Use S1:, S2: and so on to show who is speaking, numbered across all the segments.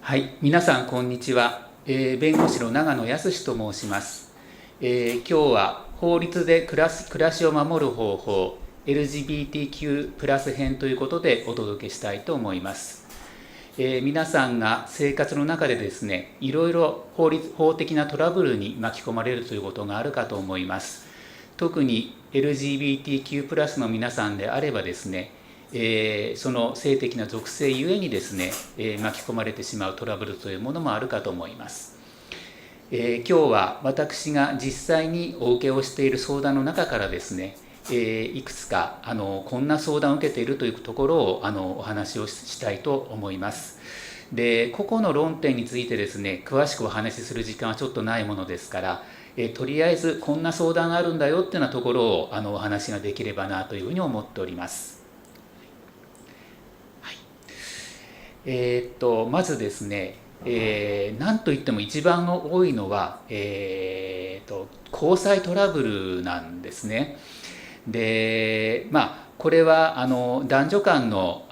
S1: はい、皆さんこんにちは。弁護士の長野康と申します。今日は法律で暮らしを守る方法 LGBTQ+ 編ということでお届けしたいと思います。皆さんが生活の中でですね、いろいろ法的なトラブルに巻き込まれるということがあるかと思います。特に LGBTQ+ の皆さんであればですね、その性的な属性ゆえにですね、巻き込まれてしまうトラブルというものもあるかと思います。今日は私が実際にお受けをしている相談の中からですね、いくつかこんな相談を受けているというところをお話をしたいと思います。で、個々の論点についてですね、詳しくお話しする時間はちょっとないものですから、とりあえずこんな相談があるんだよっていうようなところをお話ができればなというふうに思っております。まずですね、なんといっても一番多いのは、交際トラブルなんですね。で、これは男女間の、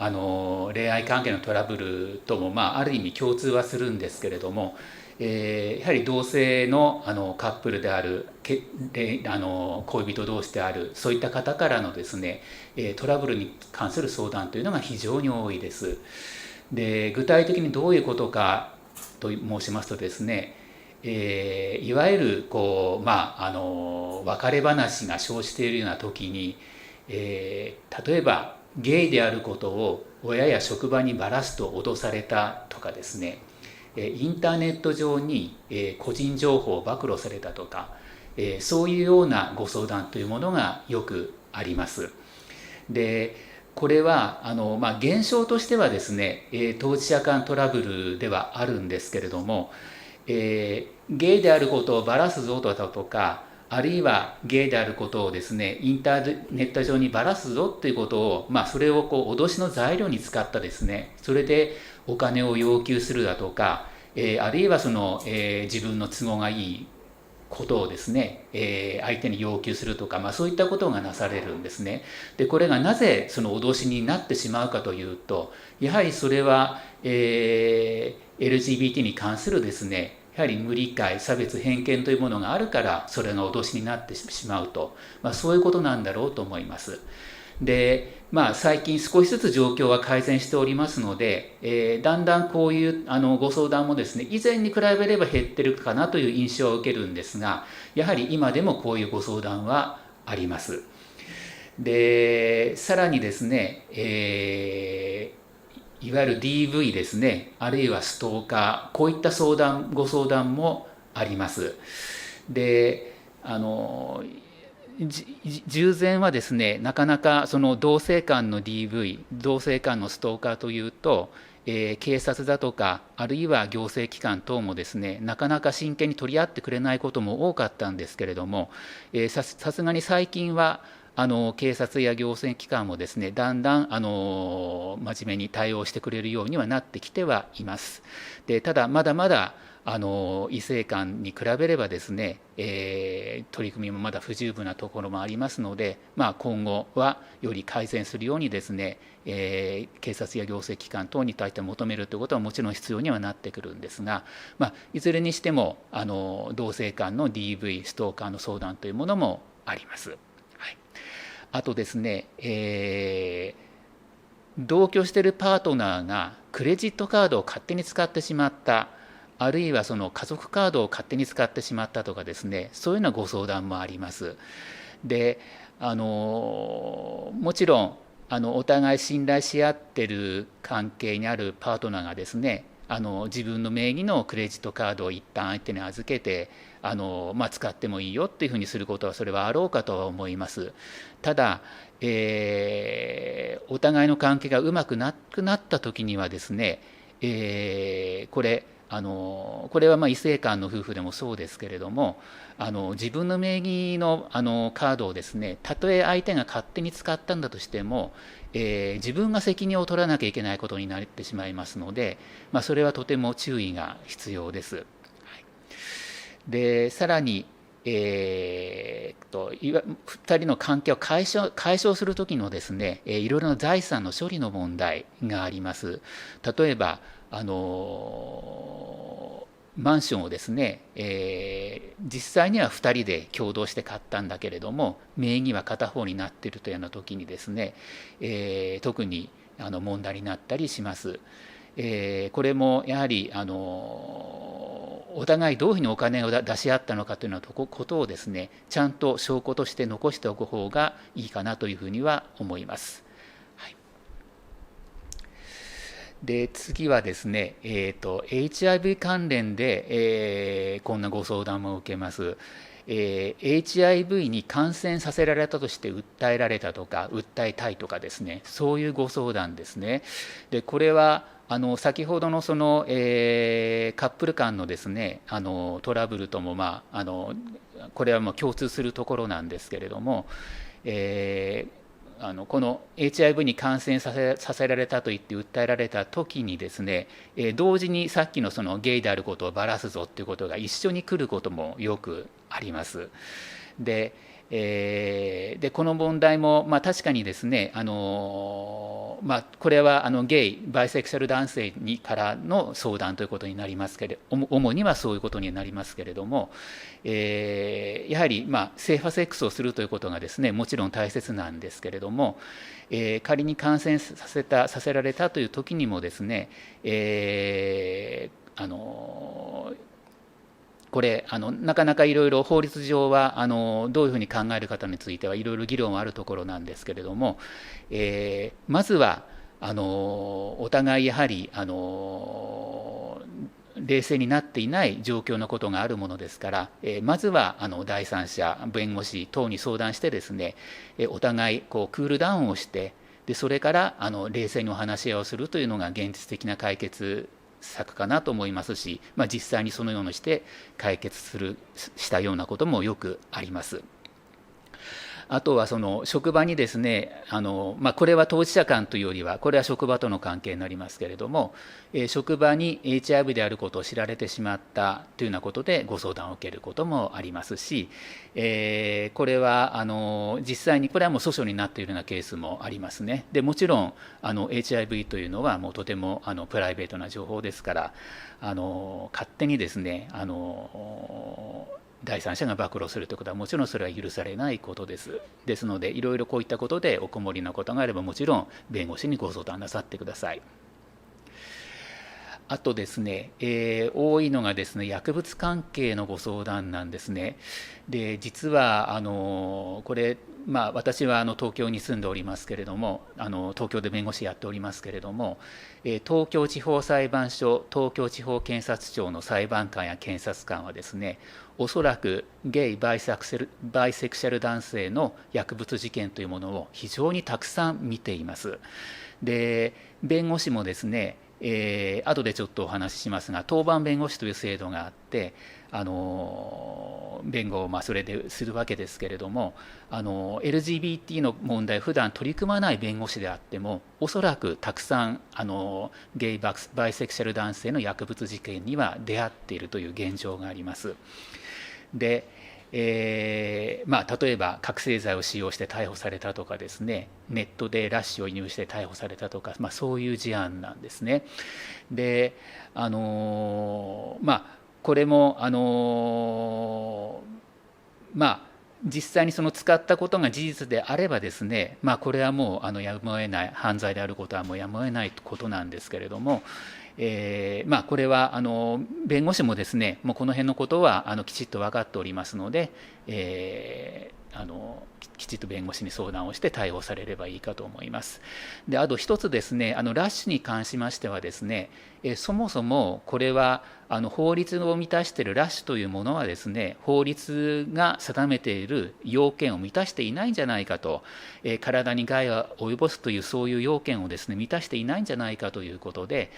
S1: 恋愛関係のトラブルとも、ある意味共通はするんですけれども、やはり同性の、カップルである恋人同士であるそういった方からのですね、トラブルに関する相談というのが非常に多いです。で、具体的にどういうことかと申しますとですね、いわゆる別れ話が生じているような時に、例えばゲイであることを親や職場にばらすと脅されたとかですね、インターネット上に個人情報を暴露されたとか、そういうようなご相談というものがよくあります。で、これは現象としてはですね、当事者間トラブルではあるんですけれども、ゲイであることをばらすぞとか、あるいはゲイであることをですね、インターネット上にばらすぞということを、それを脅しの材料に使ったですね、それでお金を要求するだとか、あるいは自分の都合がいいことをですね、相手に要求するとか、そういったことがなされるんですね。で、これがなぜその脅しになってしまうかというと、やはりそれは、LGBT に関するですね、やはり無理解、差別、偏見というものがあるから、それが脅しになってしまうと、そういうことなんだろうと思います。で、最近少しずつ状況は改善しておりますので、だんだんこういうご相談もですね、以前に比べれば減ってるかなという印象を受けるんですが、やはり今でもこういうご相談はあります。で、さらにですね、いわゆる DV ですね、あるいはストーカー、こういったご相談もあります。で、従前はですね、なかなかその同性間の DV、同性間のストーカーというと、警察だとか、あるいは行政機関等もですね、なかなか真剣に取り合ってくれないことも多かったんですけれども、さすがに最近は警察や行政機関もですね、だんだん真面目に対応してくれるようにはなってきてはいます。で、ただまだまだ異性間に比べればですね、取り組みもまだ不十分なところもありますので、今後はより改善するようにですね、警察や行政機関等に対して求めるということはもちろん必要にはなってくるんですが、いずれにしても同性間の DV ストーカーの相談というものもあります。はい、あとですね、同居しているパートナーがクレジットカードを勝手に使ってしまった、あるいはその家族カードを勝手に使ってしまったとかですね、そういうようなご相談もあります。で、もちろんお互い信頼し合ってる関係にあるパートナーがですね、自分の名義のクレジットカードを一旦相手に預けて使ってもいいよっていうふうにすることはそれはあろうかとは思います。ただ、お互いの関係がうまくなくなった時にはですね、これは異性間の夫婦でもそうですけれども、自分の名義のカードをですね、たとえ相手が勝手に使ったんだとしても、自分が責任を取らなきゃいけないことになってしまいますので、それはとても注意が必要です。はい、で、さらに2人の関係を解消する時のですね、いろいろな財産の処理の問題があります。例えばマンションをですね、実際には2人で共同して買ったんだけれども名義は片方になっているというような時にですね、特に問題になったりします。これもやはりお互いどういうふうにお金を出し合ったのかというようなことをですね、ちゃんと証拠として残しておく方がいいかなというふうには思います。はい、で次はですね、HIV 関連で、こんなご相談も受けます。HIV に感染させられたとして訴えられたとか訴えたいとかですね、そういうご相談ですね。でこれは先ほどのその、カップル間のですねトラブルとも、これはもう共通するところなんですけれども、この HIV に感染させられたと言って訴えられた時にですね、同時にさっきのそのゲイであることをばらすぞということが一緒に来ることもよくあります。でこの問題も、確かにですね、これはゲイバイセクシャル男性からの相談ということになりますけれども、主にはそういうことになりますけれども、やはり、性派セックスをするということがですねもちろん大切なんですけれども、仮に感染させられたという時にもですね、これなかなかいろいろ法律上はどういうふうに考える方についてはいろいろ議論はあるところなんですけれども、まずはお互いやはり冷静になっていない状況のことがあるものですから、まずは第三者弁護士等に相談してですね、お互いこうクールダウンをして、でそれから冷静にお話し合いをするというのが現実的な解決策かなと思いますし、実際にそのようにして解決したようなこともよくあります。あとはその職場にですね、これは当事者間というよりはこれは職場との関係になりますけれども、職場に HIV であることを知られてしまったというようなことでご相談を受けることもありますし、これは実際にこれはもう訴訟になっているようなケースもありますね。でもちろんHIV というのはもうとてもプライベートな情報ですから、勝手にですね第三者が暴露するということはもちろんそれは許されないことです。ですのでいろいろこういったことでお困りなことがあればもちろん弁護士にご相談なさってください。あとですね、多いのがですね薬物関係のご相談なんですね。で実はこれ私は東京に住んでおりますけれども、東京で弁護士やっておりますけれども、東京地方裁判所、東京地方検察庁の裁判官や検察官はですね、おそらくゲイバイセクシャル男性の薬物事件というものを非常にたくさん見ています。で弁護士もですね、後でちょっとお話ししますが当番弁護士という制度があって、弁護をそれでするわけですけれども、LGBT の問題を普段取り組まない弁護士であってもおそらくたくさんゲイバイセクシャル男性の薬物事件には出会っているという現状があります。で例えば覚醒剤を使用して逮捕されたとかですね、ネットでラッシュを移入して逮捕されたとか、そういう事案なんですね。でこれも実際にその使ったことが事実であればですね、これはもうやむを得ない、犯罪であることはもうやむを得ないことなんですけれども、これは弁護士もですねもうこの辺のことはきちっと分かっておりますので、きちっと弁護士に相談をして対応されればいいかと思います。であと一つですね、ラッシュに関しましてはですね、そもそもこれは法律を満たしているラッシュというものはですね、法律が定めている要件を満たしていないんじゃないかと、体に害を及ぼすというそういう要件をですね満たしていないんじゃないかということで、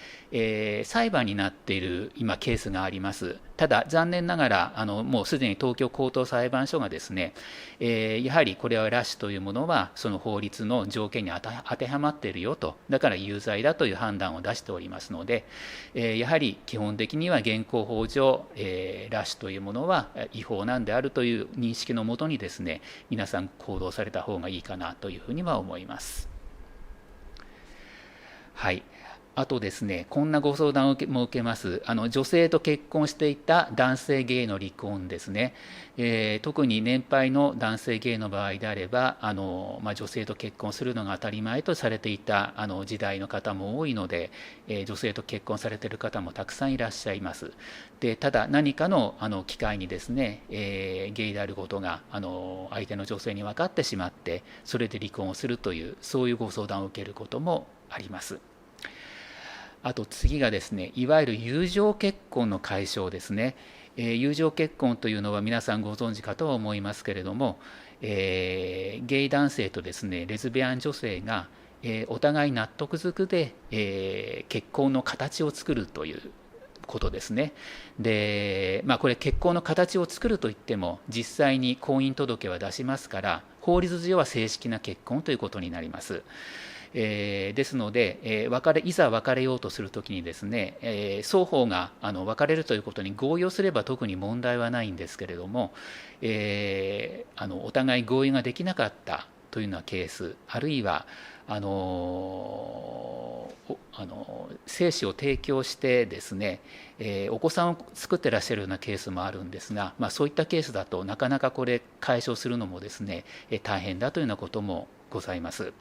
S1: 裁判になっている今ケースがあります。ただ残念ながらもうすでに東京高等裁判所がですね、やはりこれはラッシュというものはその法律の条件に当てはまっているよと、だから有罪だという判断を出しておりますので、やはり基本的には現行法上、ラッシュというものは違法なんであるという認識のもとにですね、皆さん行動された方がいいかなというふうには思います。はい。あとですね、こんなご相談も受けます。女性と結婚していた男性ゲイの離婚ですね。特に年配の男性ゲイの場合であれば、女性と結婚するのが当たり前とされていた時代の方も多いので、女性と結婚されている方もたくさんいらっしゃいます。で、ただ何かの機会にですね、ゲイであることが相手の女性に分かってしまって、それで離婚をするという、そういうご相談を受けることもあります。あと次がですね、いわゆる友情結婚の解消ですね。友情結婚というのは皆さんご存知かとは思いますけれども、ゲイ男性とですね、レズビアン女性が、お互い納得づくで、結婚の形を作るということですね。で、これ結婚の形を作るといっても実際に婚姻届は出しますから、法律上は正式な結婚ということになります。ですので、いざ別れようとするときにですね、双方が別れるということに合意をすれば特に問題はないんですけれども、お互い合意ができなかったというようなケース、あるいは精子を提供してですね、お子さんを作ってらっしゃるようなケースもあるんですが、そういったケースだとなかなかこれ解消するのもですね、大変だというようなこともございます。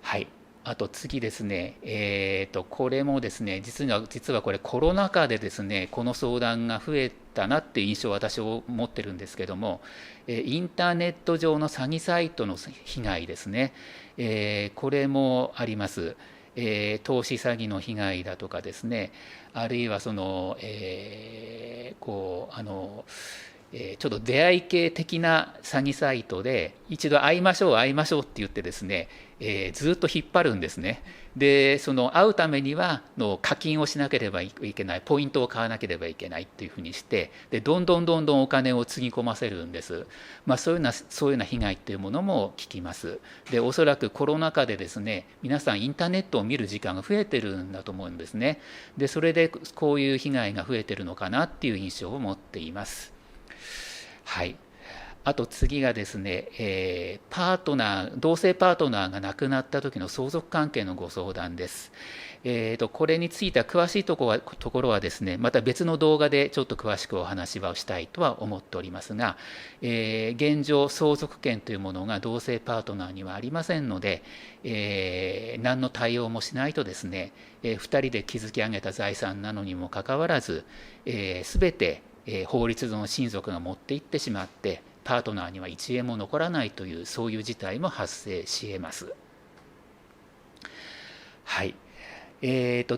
S1: はい、あと次ですね、これもですね、実はこれコロナ禍でですね、この相談が増えたなっていう印象を私は持ってるんですけども、インターネット上の詐欺サイトの被害ですね、これもあります。投資詐欺の被害だとかですね、あるいはその、ちょっと出会い系的な詐欺サイトで一度会いましょう会いましょうって言ってですね、ずっと引っ張るんですね。でその会うためには課金をしなければいけない、ポイントを買わなければいけないっていうふうにして、でどんどんお金をつぎ込ませるんです。そういうような被害っていうものも聞きます。でおそらくコロナ禍でですね、皆さんインターネットを見る時間が増えてるんだと思うんですね。でそれでこういう被害が増えてるのかなっていう印象を持っています。はい、あと次がですね、同性パートナーが亡くなった時の相続関係のご相談です。これについては詳しいところはですね、また別の動画でちょっと詳しくお話はしたいとは思っておりますが、現状相続権というものが同性パートナーにはありませんので、何の対応もしないとですね、2人で築き上げた財産なのにもかかわらず、全て法律上の親族が持っていってしまって、パートナーには1円も残らないという、そういう事態も発生し得ます。はい。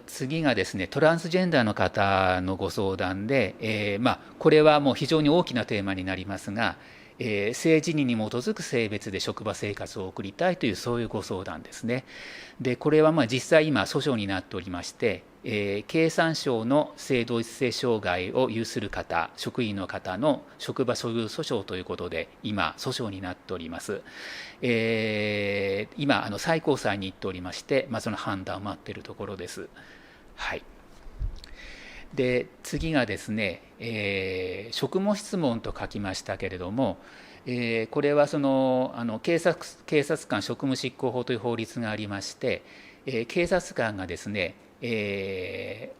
S1: 次がですね、トランスジェンダーの方のご相談で、これはもう非常に大きなテーマになりますが、性自認に基づく性別で職場生活を送りたいという、そういうご相談ですね。でこれは実際今訴訟になっておりまして、経産省の性同一性障害を有する方、職員の方の職場所有訴訟ということで今訴訟になっております。今最高裁に行っておりまして、その判断を待っているところです。はい。で次がですね、職務質問と書きましたけれども、これは警察官職務執行法という法律がありまして、警察官がですね、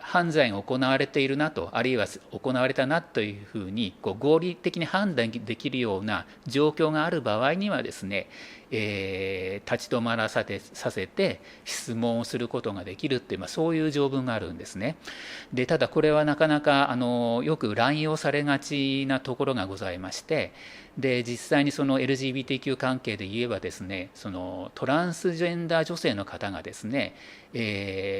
S1: 犯罪が行われているなと、あるいは行われたなというふうに合理的に判断できるような状況がある場合にはですね、立ち止まらさせて質問をすることができるっていう、そういう条文があるんですね。でただこれはなかなかよく乱用されがちなところがございまして、で実際にその LGBTQ 関係で言えばですね、そのトランスジェンダー女性の方がですね、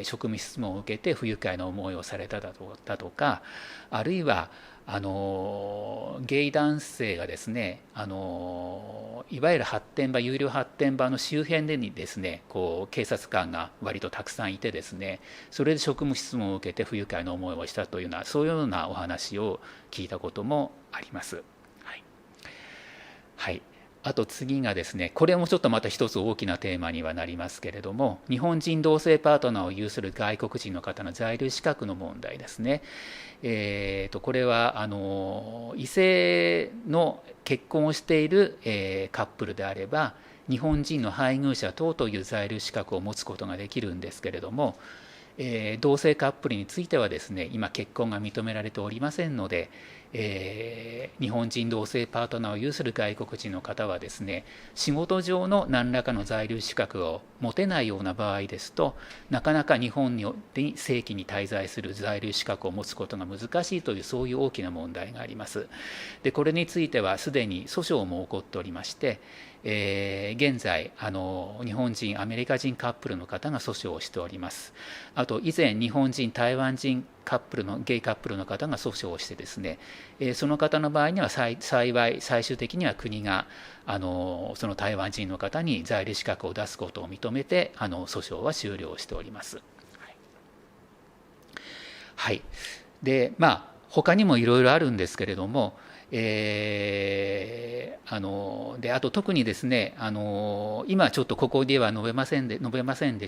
S1: 職務質問を受けて不愉快な思いをされただとか、あるいはゲイ男性がですね、いわゆる有料発展場の周辺でにですね、警察官が割とたくさんいてですね、それで職務質問を受けて不愉快な思いをしたというような、そういうようなお話を聞いたこともあります。はい、はい。あと次がですね、これもちょっとまた一つ大きなテーマにはなりますけれども、日本人同性パートナーを有する外国人の方の在留資格の問題ですね。これは異性の結婚をしている、カップルであれば、日本人の配偶者等という在留資格を持つことができるんですけれども、同性カップルについてはですね、今結婚が認められておりませんので、日本人同性パートナーを有する外国人の方はですね、仕事上の何らかの在留資格を持てないような場合ですと、なかなか日本に正規に滞在する在留資格を持つことが難しいという、そういう大きな問題があります。でこれについてはすでに訴訟も起こっておりまして、現在日本人アメリカ人カップルの方が訴訟をしております。あと以前日本人台湾人カップルのゲイカップルの方が訴訟をしてですね、その方の場合には幸い最終的には国がその台湾人の方に在留資格を出すことを認めて訴訟は終了しております。はい、で他にもいろいろあるんですけれども、あと特にですね、今ちょっとここでは述べませんで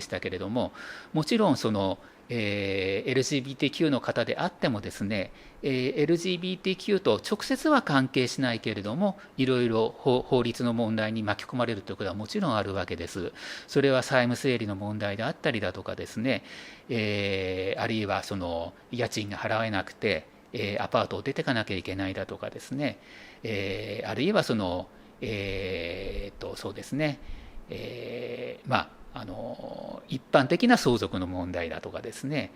S1: したけれども、もちろんその、LGBTQ の方であってもですね、LGBTQ と直接は関係しないけれども、いろいろ法律の問題に巻き込まれるということはもちろんあるわけです。それは債務整理の問題であったりだとかですね、あるいはその家賃が払えなくてアパートを出てかなきゃいけないだとかですね、あるいはその、そうですね、一般的な相続の問題だとかですね、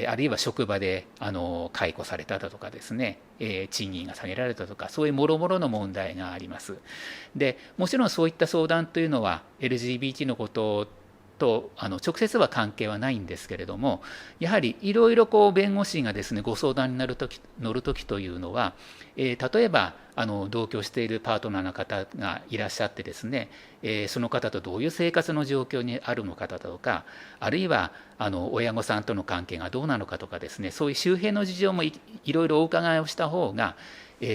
S1: あるいは職場で解雇されただとかですね、賃金が下げられたとか、そういうもろもろの問題があります。でもちろんそういった相談というのは LGBT のことと直接は関係はないんですけれども、やはりいろいろ弁護士がですねご相談に乗るときというのは、例えば同居しているパートナーの方がいらっしゃってですね、その方とどういう生活の状況にあるのかだとか、あるいは親御さんとの関係がどうなのかとかですね、そういう周辺の事情もいろいろお伺いをした方がよ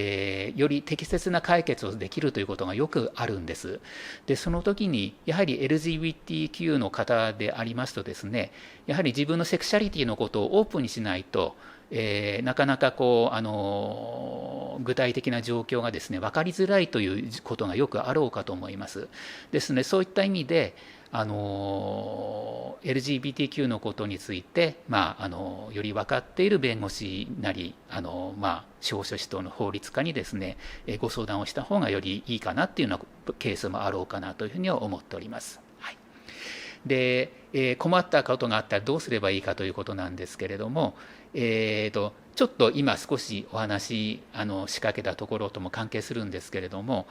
S1: り適切な解決をできるということがよくあるんです。でその時にやはり LGBTQ の方でありますとですね、やはり自分のセクシャリティのことをオープンにしないと、なかなか具体的な状況がですね分かりづらいということがよくあろうかと思います。ですのでそういった意味でLGBTQ のことについて、より分かっている弁護士なり司法書士等の法律家にですねご相談をした方がよりいいかなっていうようなケースもあろうかなというふうには思っております。はい、で、困ったことがあったらどうすればいいかということなんですけれども、ちょっと今少しお話仕掛けたところとも関係するんですけれども、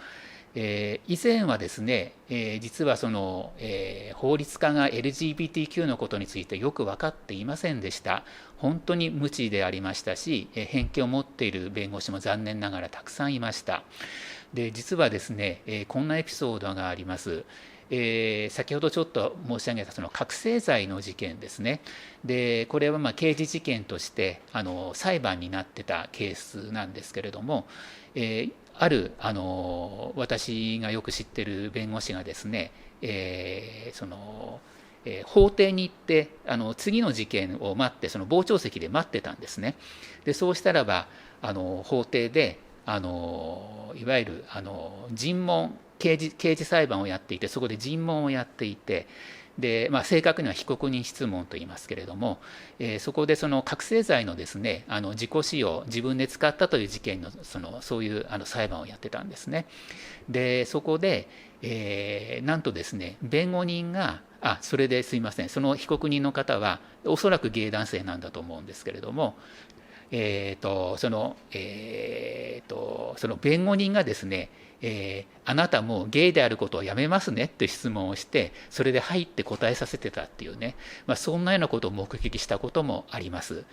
S1: 以前はですね、実はその、法律家が LGBTQ のことについてよく分かっていませんでした。本当に無知でありましたし、偏見を持っている弁護士も残念ながらたくさんいました。で実はですね、こんなエピソードがあります。先ほどちょっと申し上げたその覚醒剤の事件ですね。でこれは刑事事件として裁判になってたケースなんですけれども、ある私がよく知ってる弁護士がですね、法廷に行って次の事件を待って、その傍聴席で待ってたんですね。でそうしたらば法廷でいわゆる尋問刑事裁判をやっていて、そこで尋問をやっていて、で正確には被告人質問と言いますけれども、そこでその覚醒剤のですね自己使用、自分で使ったという事件のそういう裁判をやってたんですね。でそこで、なんとですね弁護人がそれですいません、その被告人の方はおそらくゲイ男性なんだと思うんですけれども、その弁護人がですね、あなたもうゲイであることをやめますねって質問をして、それで入って答えさせてたっていうね、そんなようなことを目撃したこともあります。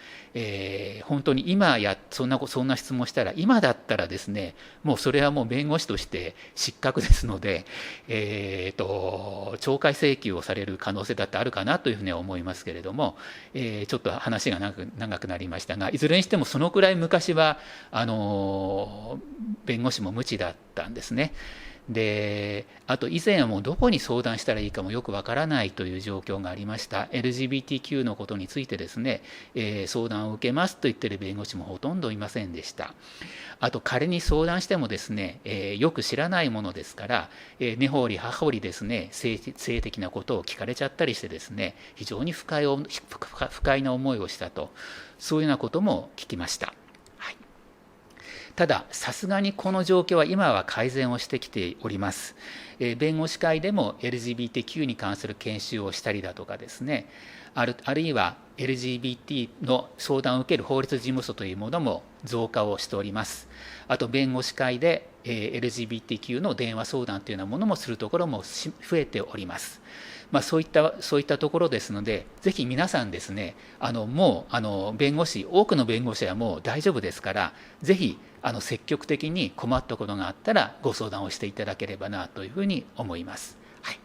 S1: 本当に今そんな質問したら、今だったらですね、もうそれはもう弁護士として失格ですので、懲戒請求をされる可能性だってあるかなというふうには思いますけれども、ちょっと話が長くなりましたが、いずれにしてもそのくらい昔は弁護士も無知だったんですね。で、あと以前はもうどこに相談したらいいかもよくわからないという状況がありました。LGBTQ のことについてですね、相談を受けますと言っている弁護士もほとんどいませんでした。あと仮に相談してもですね、よく知らないものですから、根掘り葉掘りですね、性的なことを聞かれちゃったりしてですね、非常に不快な思いをしたと、そういうようなことも聞きました。ただ、さすがにこの状況は今は改善をしてきております。弁護士会でも LGBTQ に関する研修をしたりだとかですね、あるいは LGBT の相談を受ける法律事務所というものも増加をしております。あと、弁護士会で LGBTQ の電話相談というようなものもするところも増えております。そういったところですので、ぜひ皆さんですね、もう多くの弁護士はもう大丈夫ですから、ぜひ積極的に困ったことがあったらご相談をしていただければなというふうに思います。はい、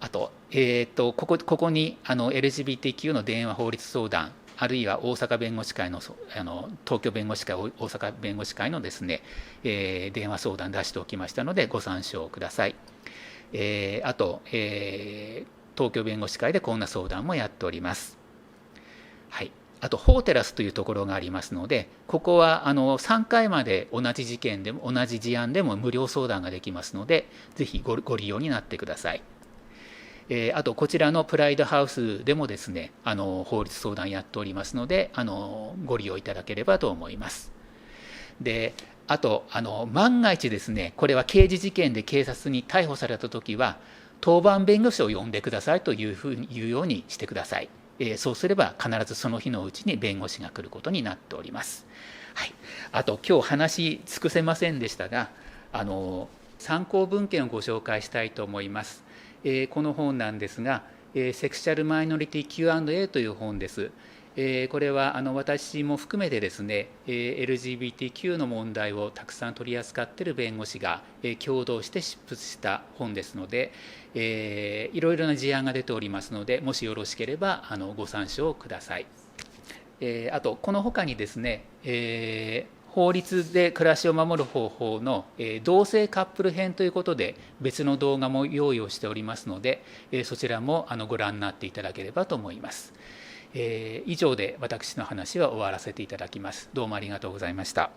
S1: あと、ここにLGBTQ の電話法律相談、あるいは大阪弁護士会の東京弁護士会、大阪弁護士会のですね、電話相談出しておきましたのでご参照ください。あと、東京弁護士会でこんな相談もやっております。はい、あと、法テラスというところがありますので、ここは3回まで同じ事案でも無料相談ができますので、ぜひご利用になってください。あと、こちらのプライドハウスでもですね、法律相談やっておりますので、ご利用いただければと思います。で、あと万が一ですね、これは刑事事件で警察に逮捕されたときは、当番弁護士を呼んでくださいというふうに言うようにしてください。そうすれば必ずその日のうちに弁護士が来ることになっております。はい、あと、今日話し尽くせませんでしたが、参考文献をご紹介したいと思います。この本なんですが、セクシャルマイノリティ Q&A という本です。これは私も含めてですね、LGBTQ の問題をたくさん取り扱っている弁護士が共同して執筆した本ですので、いろいろな事案が出ておりますので、もしよろしければご参照ください。あと、このほかにですね、法律で暮らしを守る方法の同性カップル編ということで別の動画も用意をしておりますので、そちらもご覧になっていただければと思います。以上で私の話は終わらせていただきます。どうもありがとうございました。